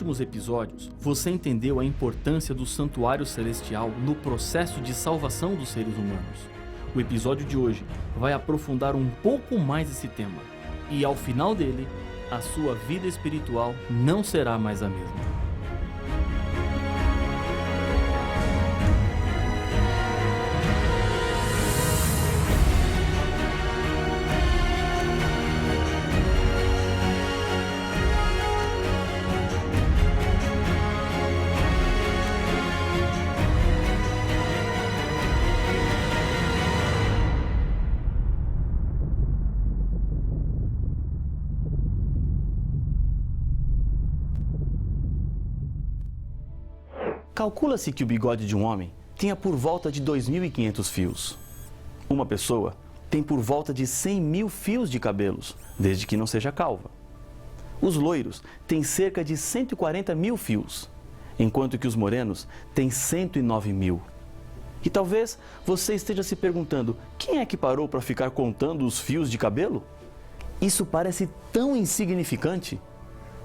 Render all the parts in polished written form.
últimos episódios, você entendeu a importância do santuário celestial no processo de salvação dos seres humanos. O episódio de hoje vai aprofundar um pouco mais esse tema. E ao final dele, a sua vida espiritual não será mais a mesma. Calcula-se que o bigode de um homem tenha por volta de 2.500 fios. Uma pessoa tem por volta de 100.000 fios de cabelos, desde que não seja calva. Os loiros têm cerca de 140.000 fios, enquanto que os morenos têm 109.000. E talvez você esteja se perguntando, quem é que parou para ficar contando os fios de cabelo? Isso parece tão insignificante,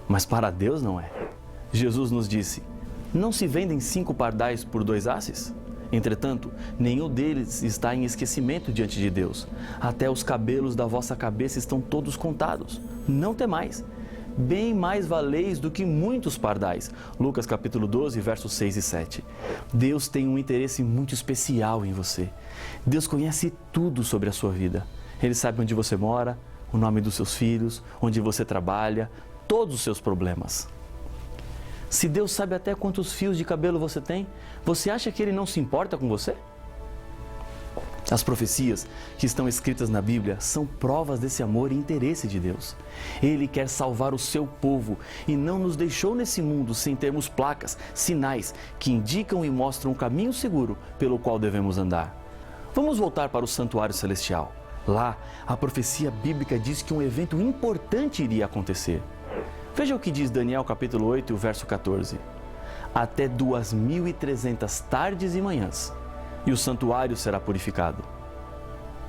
mas para Deus não é. Jesus nos disse: não se vendem 5 pardais por 2 asses? Entretanto, nenhum deles está em esquecimento diante de Deus. Até os cabelos da vossa cabeça estão todos contados. Não temais. Bem mais valeis do que muitos pardais. Lucas capítulo 12, versos 6 e 7. Deus tem um interesse muito especial em você. Deus conhece tudo sobre a sua vida. Ele sabe onde você mora, o nome dos seus filhos, onde você trabalha, todos os seus problemas. Se Deus sabe até quantos fios de cabelo você tem, você acha que Ele não se importa com você? As profecias que estão escritas na Bíblia são provas desse amor e interesse de Deus. Ele quer salvar o seu povo e não nos deixou nesse mundo sem termos placas, sinais que indicam e mostram o caminho seguro pelo qual devemos andar. Vamos voltar para o santuário celestial. Lá, a profecia bíblica diz que um evento importante iria acontecer. Veja o que diz Daniel capítulo 8, verso 14. Até 2.300 tardes e manhãs, e o santuário será purificado.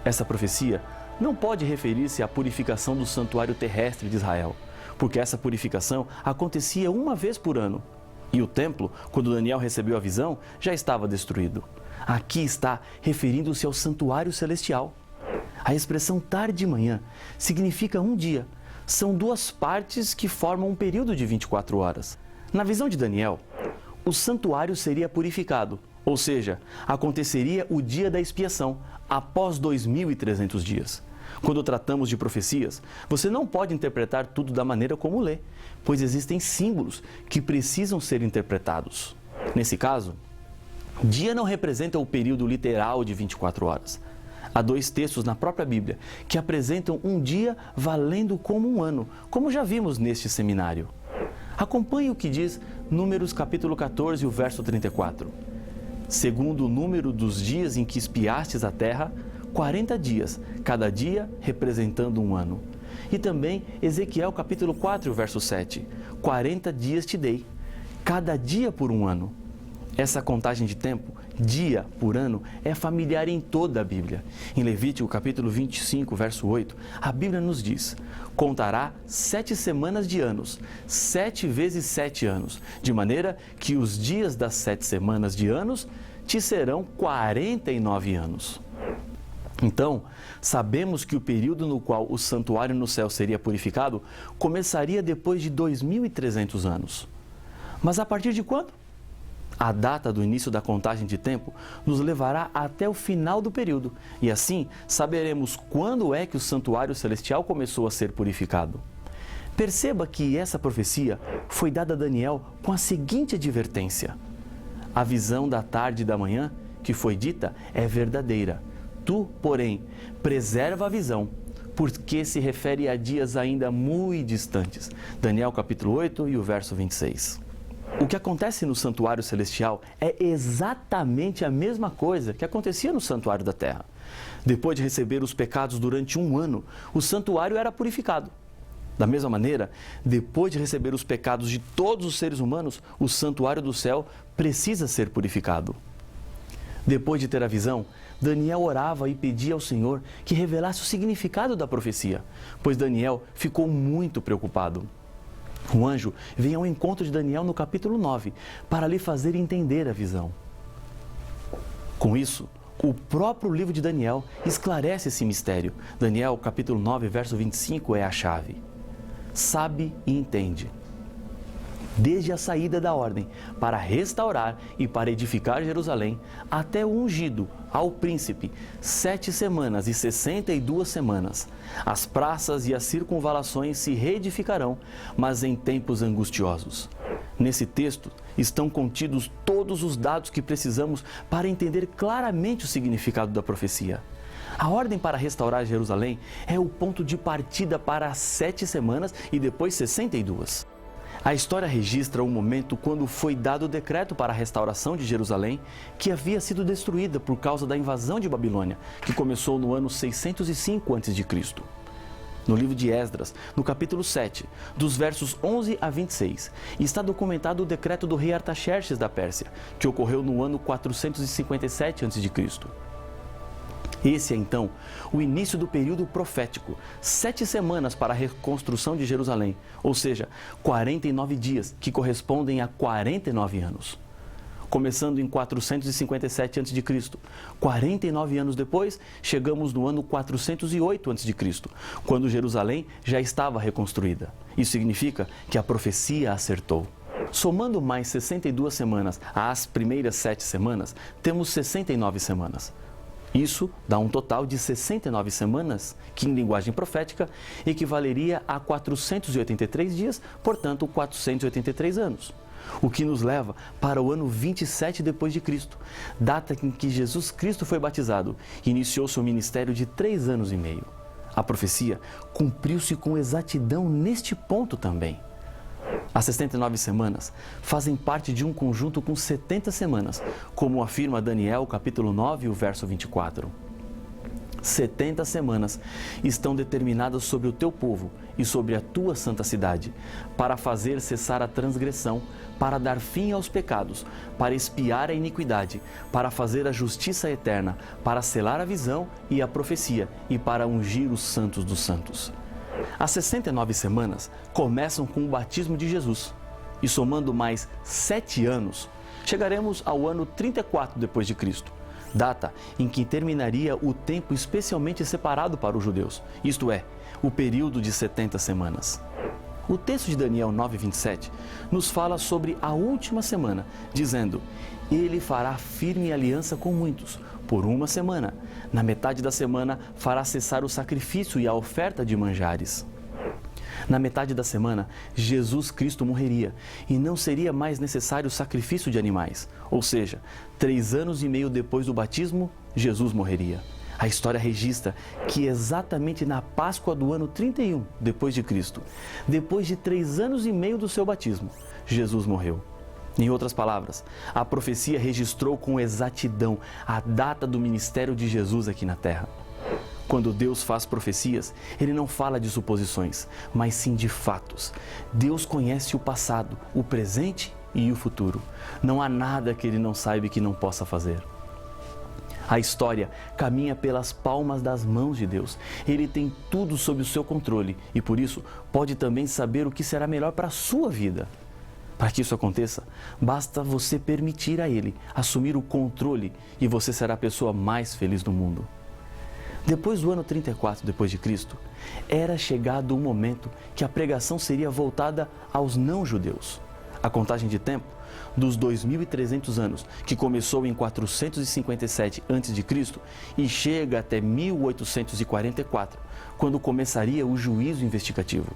Essa profecia não pode referir-se à purificação do santuário terrestre de Israel, porque essa purificação acontecia uma vez por ano. E o templo, quando Daniel recebeu a visão, já estava destruído. Aqui está referindo-se ao santuário celestial. A expressão tarde e manhã significa um dia. São 2 partes que formam um período de 24 horas. Na visão de Daniel, o santuário seria purificado, ou seja, aconteceria o dia da expiação, após 2.300 dias. Quando tratamos de profecias, você não pode interpretar tudo da maneira como lê, pois existem símbolos que precisam ser interpretados. Nesse caso, dia não representa o período literal de 24 horas. Há 2 textos na própria Bíblia que apresentam um dia valendo como um ano, como já vimos neste seminário. Acompanhe o que diz Números capítulo 14, o verso 34. Segundo o número dos dias em que espiastes a terra, 40 dias, cada dia representando um ano. E também Ezequiel capítulo 4, verso 7. 40 dias te dei, cada dia por um ano. Essa contagem de tempo, dia por ano, é familiar em toda a Bíblia. Em Levítico capítulo 25, verso 8, a Bíblia nos diz: contará 7 semanas de anos, 7 vezes 7 anos, de maneira que os dias das 7 semanas de anos te serão 49 anos. Então, sabemos que o período no qual o santuário no céu seria purificado começaria depois de 2.300 anos. Mas a partir de quando? A data do início da contagem de tempo nos levará até o final do período e assim saberemos quando é que o santuário celestial começou a ser purificado. Perceba que essa profecia foi dada a Daniel com a seguinte advertência: a visão da tarde e da manhã que foi dita é verdadeira. Tu, porém, preserva a visão, porque se refere a dias ainda muito distantes. Daniel capítulo 8 e o verso 26. O que acontece no santuário celestial é exatamente a mesma coisa que acontecia no santuário da terra. Depois de receber os pecados durante um ano, o santuário era purificado. Da mesma maneira, depois de receber os pecados de todos os seres humanos, o santuário do céu precisa ser purificado. Depois de ter a visão, Daniel orava e pedia ao Senhor que revelasse o significado da profecia, pois Daniel ficou muito preocupado. O anjo vem ao encontro de Daniel no capítulo 9 para lhe fazer entender a visão. Com isso, o próprio livro de Daniel esclarece esse mistério. Daniel, capítulo 9, verso 25 é a chave. Sabe e entende. Desde a saída da ordem para restaurar e para edificar Jerusalém, até o ungido ao príncipe, 7 semanas e 62 semanas. As praças e as circunvalações se reedificarão, mas em tempos angustiosos. Nesse texto estão contidos todos os dados que precisamos para entender claramente o significado da profecia. A ordem para restaurar Jerusalém é o ponto de partida para as 7 semanas e depois 62. A história registra o momento quando foi dado o decreto para a restauração de Jerusalém, que havia sido destruída por causa da invasão de Babilônia, que começou no ano 605 a.C. No livro de Esdras, no capítulo 7, dos versos 11 a 26, está documentado o decreto do rei Artaxerxes da Pérsia, que ocorreu no ano 457 a.C. Esse é, então, o início do período profético, 7 semanas para a reconstrução de Jerusalém, ou seja, 49 dias, que correspondem a 49 anos. Começando em 457 a.C., 49 anos depois, chegamos no ano 408 a.C., quando Jerusalém já estava reconstruída. Isso significa que a profecia acertou. Somando mais 62 semanas às primeiras 7 semanas, temos 69 semanas. Isso dá um total de 69 semanas, que em linguagem profética equivaleria a 483 dias, portanto 483 anos. O que nos leva para o ano 27 depois de Cristo, data em que Jesus Cristo foi batizado e iniciou seu ministério de 3 anos e meio. A profecia cumpriu-se com exatidão neste ponto também. As 69 semanas fazem parte de um conjunto com 70 semanas, como afirma Daniel, capítulo 9, o verso 24. 70 semanas estão determinadas sobre o teu povo e sobre a tua santa cidade, para fazer cessar a transgressão, para dar fim aos pecados, para expiar a iniquidade, para fazer a justiça eterna, para selar a visão e a profecia e para ungir os santos dos santos. As 69 semanas começam com o batismo de Jesus e somando mais 7 anos, chegaremos ao ano 34 depois de Cristo, data em que terminaria o tempo especialmente separado para os judeus, isto é, o período de 70 semanas. O texto de Daniel 9:27 nos fala sobre a última semana, dizendo: Ele fará firme aliança com muitos, por 1 semana. Na metade da semana fará cessar o sacrifício e a oferta de manjares. Na metade da semana, Jesus Cristo morreria e não seria mais necessário o sacrifício de animais. Ou seja, 3 anos e meio depois do batismo, Jesus morreria. A história registra que exatamente na Páscoa do ano 31 depois de Cristo, depois de 3 anos e meio do seu batismo, Jesus morreu. Em outras palavras, a profecia registrou com exatidão a data do ministério de Jesus aqui na Terra. Quando Deus faz profecias, Ele não fala de suposições, mas sim de fatos. Deus conhece o passado, o presente e o futuro. Não há nada que Ele não saiba e que não possa fazer. A história caminha pelas palmas das mãos de Deus. Ele tem tudo sob o seu controle e, por isso, pode também saber o que será melhor para a sua vida. Para que isso aconteça, basta você permitir a Ele assumir o controle e você será a pessoa mais feliz do mundo. Depois do ano 34 depois de Cristo, era chegado o momento que a pregação seria voltada aos não-judeus. A contagem de tempo dos 2.300 anos, que começou em 457 a.C. e chega até 1844, quando começaria o juízo investigativo.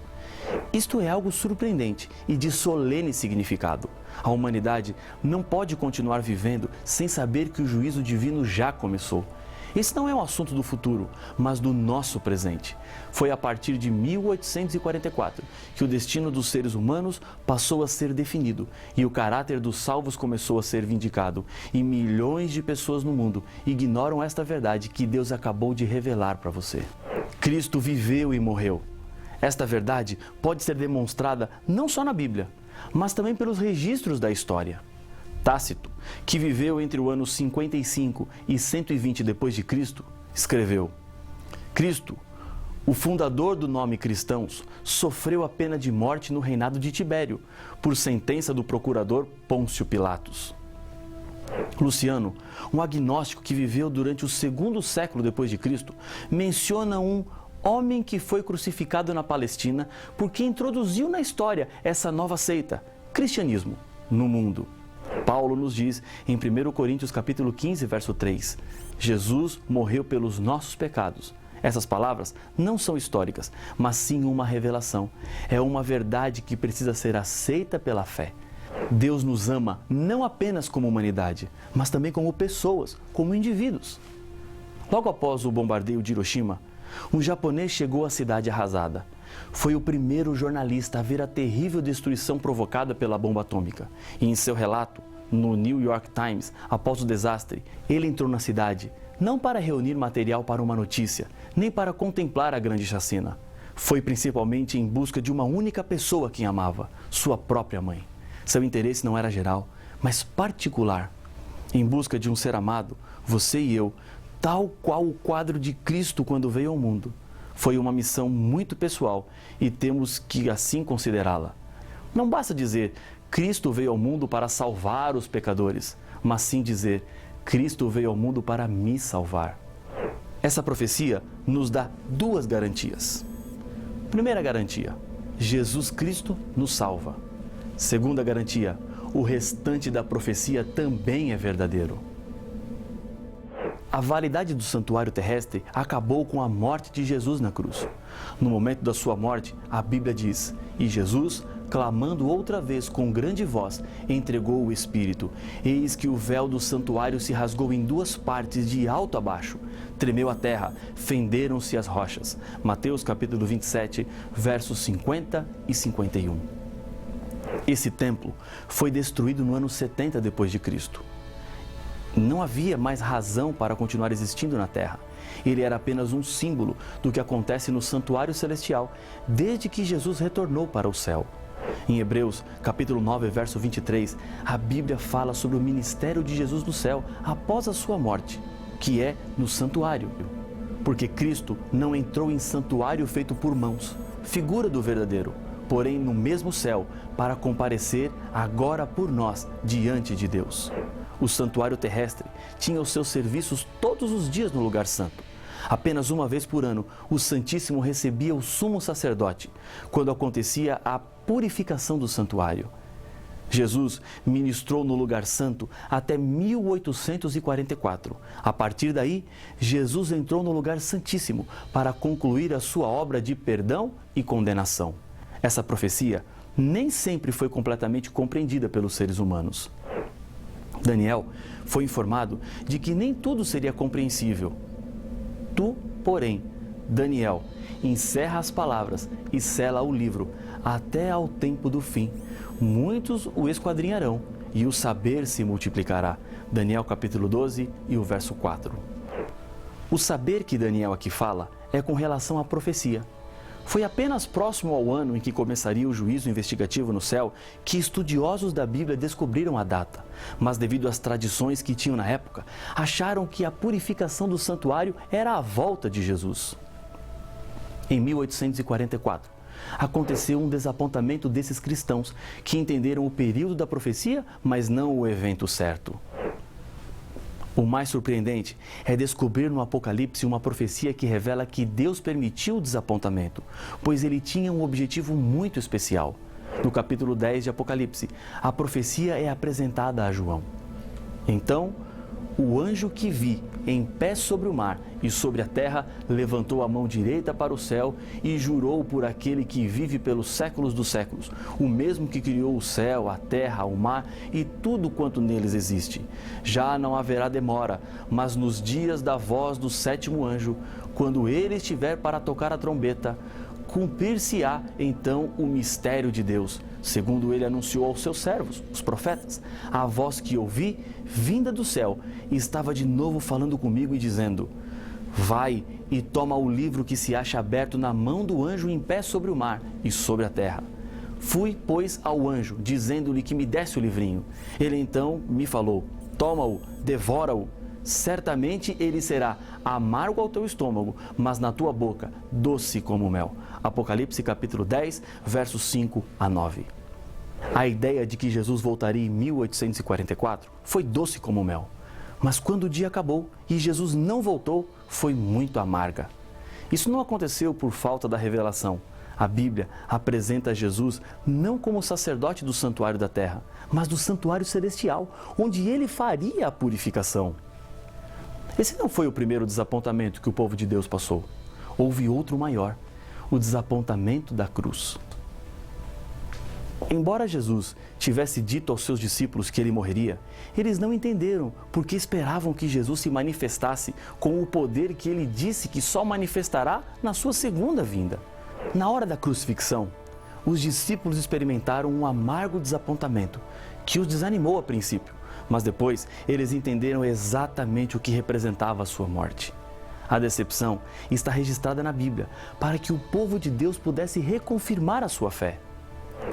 Isto é algo surpreendente e de solene significado. A humanidade não pode continuar vivendo sem saber que o juízo divino já começou. Esse não é um assunto do futuro, mas do nosso presente. Foi a partir de 1844 que o destino dos seres humanos passou a ser definido e o caráter dos salvos começou a ser vindicado. E milhões de pessoas no mundo ignoram esta verdade que Deus acabou de revelar para você. Cristo viveu e morreu. Esta verdade pode ser demonstrada não só na Bíblia, mas também pelos registros da história. Tácito, que viveu entre o ano 55 e 120 depois de Cristo, escreveu: Cristo O fundador do nome cristãos sofreu a pena de morte no reinado de Tibério, por sentença do procurador Pôncio Pilatos. Luciano, um agnóstico que viveu durante o segundo século depois de Cristo, menciona um homem que foi crucificado na Palestina porque introduziu na história essa nova seita, cristianismo, no mundo. Paulo nos diz em 1 Coríntios capítulo 15, verso 3, Jesus morreu pelos nossos pecados. Essas palavras não são históricas, mas sim uma revelação. É uma verdade que precisa ser aceita pela fé. Deus nos ama não apenas como humanidade, mas também como pessoas, como indivíduos. Logo após o bombardeio de Hiroshima, um japonês chegou à cidade arrasada. Foi o primeiro jornalista a ver a terrível destruição provocada pela bomba atômica. E em seu relato, no New York Times, após o desastre, ele entrou na cidade não para reunir material para uma notícia, nem para contemplar a grande chacina. Foi principalmente em busca de uma única pessoa que amava, sua própria mãe. Seu interesse não era geral, mas particular. Em busca de um ser amado, você e eu, tal qual o quadro de Cristo quando veio ao mundo. Foi uma missão muito pessoal e temos que assim considerá-la. Não basta dizer, Cristo veio ao mundo para salvar os pecadores, mas sim dizer, Cristo veio ao mundo para me salvar. Essa profecia nos dá duas garantias. Primeira garantia, Jesus Cristo nos salva. Segunda garantia, o restante da profecia também é verdadeiro. A validade do santuário terrestre acabou com a morte de Jesus na cruz. No momento da sua morte, a Bíblia diz, e Jesus, clamando outra vez com grande voz, entregou o Espírito. Eis que o véu do santuário se rasgou em duas partes, de alto a baixo. Tremeu a terra, fenderam-se as rochas. Mateus capítulo 27, versos 50 e 51. Esse templo foi destruído no ano 70 depois de Cristo. Não havia mais razão para continuar existindo na terra. Ele era apenas um símbolo do que acontece no santuário celestial, desde que Jesus retornou para o céu. Em Hebreus, capítulo 9, verso 23, a Bíblia fala sobre o ministério de Jesus no céu após a sua morte, que é no santuário. Porque Cristo não entrou em santuário feito por mãos, figura do verdadeiro, porém no mesmo céu, para comparecer agora por nós diante de Deus. O santuário terrestre tinha os seus serviços todos os dias no lugar santo. Apenas uma vez por ano, o Santíssimo recebia o sumo sacerdote, quando acontecia a purificação do santuário. Jesus ministrou no lugar santo até 1844. A partir daí, Jesus entrou no lugar santíssimo para concluir a sua obra de perdão e condenação. Essa profecia nem sempre foi completamente compreendida pelos seres humanos. Daniel foi informado de que nem tudo seria compreensível. Tu, porém, Daniel, encerra as palavras e sela o livro até ao tempo do fim. Muitos o esquadrinharão e o saber se multiplicará. Daniel capítulo 12 e o verso 4. O saber que Daniel aqui fala é com relação à profecia. Foi apenas próximo ao ano em que começaria o juízo investigativo no céu que estudiosos da Bíblia descobriram a data. Mas devido às tradições que tinham na época, acharam que a purificação do santuário era a volta de Jesus. Em 1844, aconteceu um desapontamento desses cristãos que entenderam o período da profecia, mas não o evento certo. O mais surpreendente é descobrir no Apocalipse uma profecia que revela que Deus permitiu o desapontamento, pois ele tinha um objetivo muito especial. No capítulo 10 de Apocalipse, a profecia é apresentada a João. Então, o anjo que vi em pé sobre o mar e sobre a terra levantou a mão direita para o céu e jurou por aquele que vive pelos séculos dos séculos, o mesmo que criou o céu, a terra, o mar e tudo quanto neles existe. Já não haverá demora, mas nos dias da voz do sétimo anjo, quando ele estiver para tocar a trombeta, cumprir-se-á então o mistério de Deus, segundo ele anunciou aos seus servos, os profetas. A voz que ouvi, vinda do céu, estava de novo falando comigo e dizendo: vai e toma o livro que se acha aberto na mão do anjo em pé sobre o mar e sobre a terra. Fui, pois, ao anjo, dizendo-lhe que me desse o livrinho. Ele então me falou: toma-o, devora-o. certamente ele será amargo ao teu estômago, mas na tua boca doce como mel. Apocalipse capítulo 10, versos 5 a 9. A ideia de que Jesus voltaria em 1844 foi doce como mel. Mas quando o dia acabou e Jesus não voltou, foi muito amarga. Isso não aconteceu por falta da revelação. A Bíblia apresenta Jesus não como sacerdote do santuário da terra, mas do santuário celestial, onde ele faria a purificação. Esse não foi o primeiro desapontamento que o povo de Deus passou. Houve outro maior, o desapontamento da cruz. Embora Jesus tivesse dito aos seus discípulos que ele morreria, eles não entenderam porque esperavam que Jesus se manifestasse com o poder que ele disse que só manifestará na sua segunda vinda. Na hora da crucifixão, os discípulos experimentaram um amargo desapontamento que os desanimou a princípio, mas depois eles entenderam exatamente o que representava a sua morte. A decepção está registrada na Bíblia para que o povo de Deus pudesse reconfirmar a sua fé.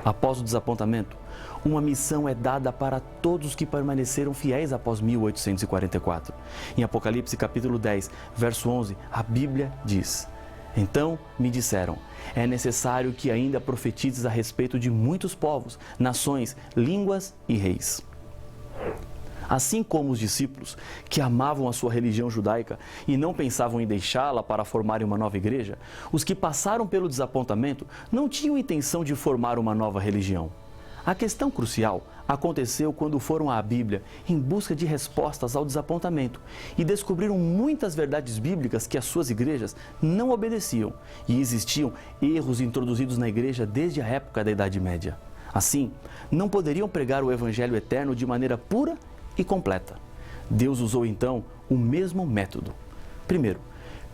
Após o desapontamento, uma missão é dada para todos que permaneceram fiéis após 1844. Em Apocalipse capítulo 10, verso 11, a Bíblia diz: Então me disseram, é necessário que ainda profetizes a respeito de muitos povos, nações, línguas e reis. Assim como os discípulos, que amavam a sua religião judaica e não pensavam em deixá-la para formarem uma nova igreja, os que passaram pelo desapontamento não tinham intenção de formar uma nova religião. A questão crucial aconteceu quando foram à Bíblia em busca de respostas ao desapontamento e descobriram muitas verdades bíblicas que as suas igrejas não obedeciam e existiam erros introduzidos na igreja desde a época da Idade Média. Assim, não poderiam pregar o Evangelho eterno de maneira pura e completa. Deus usou então o mesmo método. Primeiro,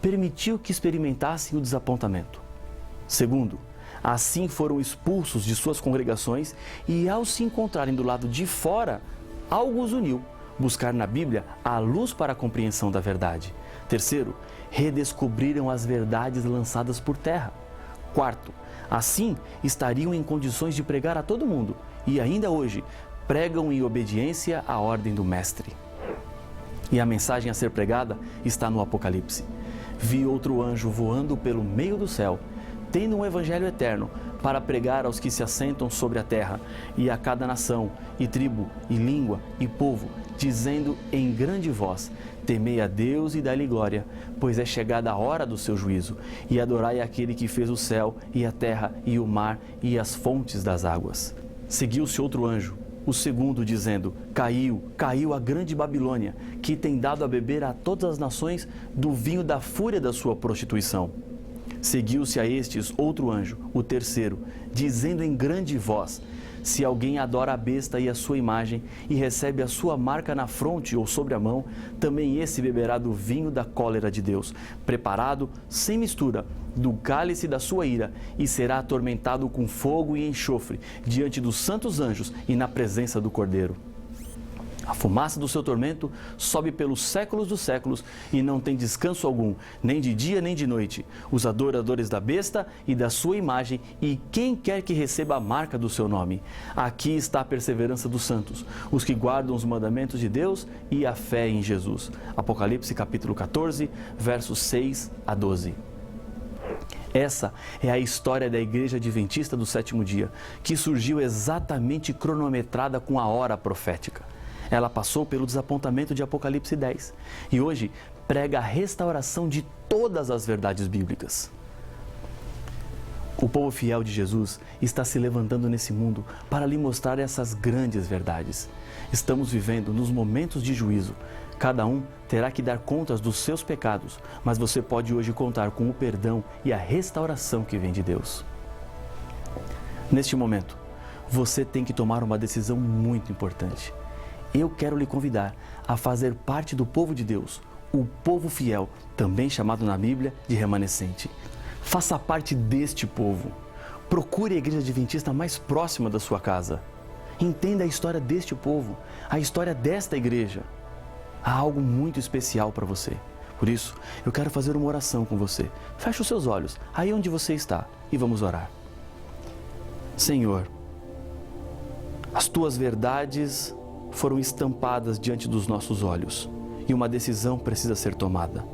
permitiu que experimentassem o desapontamento. Segundo, assim foram expulsos de suas congregações e, ao se encontrarem do lado de fora, algo os uniu: buscar na Bíblia a luz para a compreensão da verdade. Terceiro, redescobriram as verdades lançadas por terra. Quarto, assim estariam em condições de pregar a todo mundo e ainda hoje pregam em obediência à ordem do Mestre. E a mensagem a ser pregada está no Apocalipse. Vi outro anjo voando pelo meio do céu, tendo um evangelho eterno para pregar aos que se assentam sobre a terra e a cada nação, e tribo, e língua, e povo, dizendo em grande voz: temei a Deus e dai-lhe glória, pois é chegada a hora do seu juízo, e adorai aquele que fez o céu, e a terra, e o mar, e as fontes das águas. Seguiu-se outro anjo, o segundo, dizendo: caiu a grande Babilônia, que tem dado a beber a todas as nações do vinho da fúria da sua prostituição. Seguiu-se a estes outro anjo, o terceiro, dizendo em grande voz: se alguém adora a besta e a sua imagem, e recebe a sua marca na fronte ou sobre a mão, também esse beberá do vinho da cólera de Deus, preparado sem mistura, do cálice da sua ira, e será atormentado com fogo e enxofre, diante dos santos anjos e na presença do Cordeiro. A fumaça do seu tormento sobe pelos séculos dos séculos e não tem descanso algum, nem de dia nem de noite. Os adoradores da besta e da sua imagem e quem quer que receba a marca do seu nome. Aqui está a perseverança dos santos, os que guardam os mandamentos de Deus e a fé em Jesus. Apocalipse capítulo 14, versos 6 a 12. Essa é a história da Igreja Adventista do Sétimo Dia, que surgiu exatamente cronometrada com a hora profética. Ela passou pelo desapontamento de Apocalipse 10 e hoje prega a restauração de todas as verdades bíblicas. O povo fiel de Jesus está se levantando nesse mundo para lhe mostrar essas grandes verdades. Estamos vivendo nos momentos de juízo. Cada um terá que dar contas dos seus pecados, mas você pode hoje contar com o perdão e a restauração que vem de Deus. Neste momento, você tem que tomar uma decisão muito importante. Eu quero lhe convidar a fazer parte do povo de Deus, o povo fiel, também chamado na Bíblia de remanescente. Faça parte deste povo. Procure a igreja adventista mais próxima da sua casa. Entenda a história deste povo, a história desta igreja. Há algo muito especial para você. Por isso, eu quero fazer uma oração com você. Feche os seus olhos, aí onde você está, e vamos orar. Senhor, as tuas verdades foram estampadas diante dos nossos olhos e uma decisão precisa ser tomada.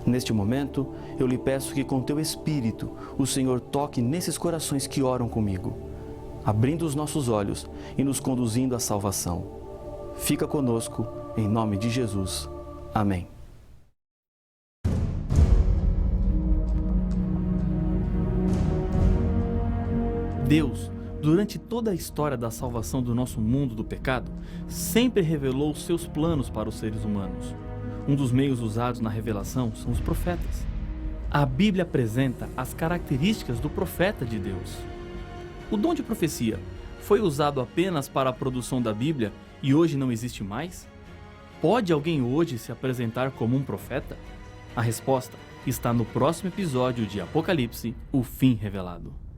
Neste momento, eu lhe peço que com teu Espírito o Senhor toque nesses corações que oram comigo, abrindo os nossos olhos e nos conduzindo à salvação. Fica conosco, em nome de Jesus. Amém. Deus, durante toda a história da salvação do nosso mundo do pecado, sempre revelou seus planos para os seres humanos. Um dos meios usados na revelação são os profetas. A Bíblia apresenta as características do profeta de Deus. O dom de profecia foi usado apenas para a produção da Bíblia e hoje não existe mais? Pode alguém hoje se apresentar como um profeta? A resposta está no próximo episódio de Apocalipse, o fim revelado.